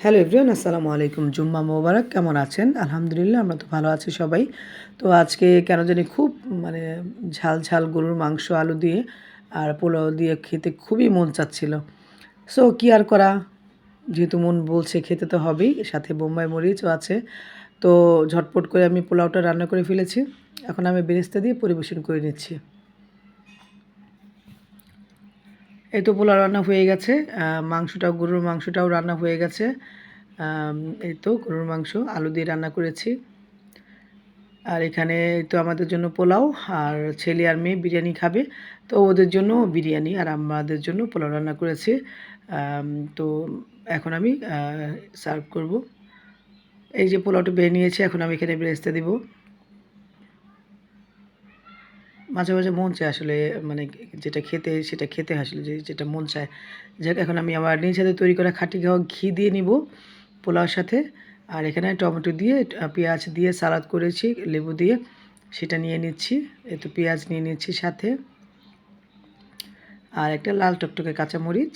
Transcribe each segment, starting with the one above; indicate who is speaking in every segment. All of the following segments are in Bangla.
Speaker 1: হ্যালো এভরিওয়ান, আসসালামু আলাইকুম। জুম্মা মোবারক। কেমন আছেন? আলহামদুলিল্লাহ আমরা তো ভালো আছি সবাই। তো আজকে কেন জানি খুব মানে ঝাল ঝাল গরুর মাংস আলু দিয়ে আর পোলাও দিয়ে খেতে খুবই মন চাচ্ছিল। সো কি আর করা, যেহেতু মন বলছে খেতে তো হবেই, সাথে বোম্বাই মরিচও আছে। তো ঝটপট করে আমি পোলাওটা রান্না করে ফেলেছি। এখন আমি বেরেস্তা দিয়ে পরিবেশন করে নিচ্ছি। এই তো পোলাও রান্না হয়ে গেছে। গরুর মাংসটাও রান্না হয়ে গেছে। এই তো গরুর মাংস আলু দিয়ে রান্না করেছি। আর এখানে তো আমাদের জন্য পোলাও, আর ছেলে আর মেয়ে বিরিয়ানি খাবে। তো ওদের জন্য বিরিয়ানি আর আমাদের জন্য পোলাও রান্না করেছি। তো এখন আমি সার্ভ করব। এই যে পোলাওটা বেড়ে নিয়েছি, এখন আমি এখানে বেরেস্তা দিব। মাঝে মাঝে মন চায় আসলে, মানে যেটা খেতে সেটা খেতে আসলে যেটা মন চায়। যাক, এখন আমি আমার নিজ হাতে তৈরি করা খাঁটি ঘাওয়া ঘি দিয়ে নিব পোলাওর সাথে। আর এখানে টমেটো দিয়ে পেঁয়াজ দিয়ে সালাদ করেছি লেবু দিয়ে, সেটা নিয়ে নিচ্ছি। এই তো পেঁয়াজ নিয়ে নিচ্ছি সাথে, আর একটা লাল টকটকে কাঁচামরিচ।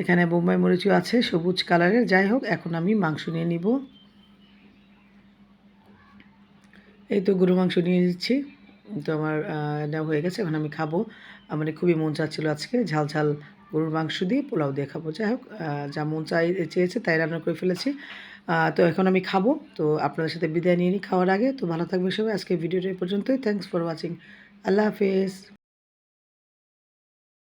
Speaker 1: এখানে বোম্বাই মরিচও আছে সবুজ কালারের। যাই হোক, এখন আমি মাংস নিয়ে নিব। এই তো গরু মাংস নিয়ে নিচ্ছি। তো আমার নেওয়া হয়ে গেছে, এখন আমি খাবো। মানে খুবই মন চাচ্ছিল আজকে ঝাল ঝাল গরুর মাংস দিয়ে পোলাও দিয়ে খাবো। যাই হোক, যা মন চেয়েছে তাই রান্না করে ফেলেছি। তো এখন আমি খাবো। তো আপনাদের সাথে বিদায় নিয়ে নিই খাওয়ার আগে। তো ভালো থাকবে সবাই। আজকে ভিডিওটা এই পর্যন্তই। Thanks for watching. আল্লাহ হাফেজ।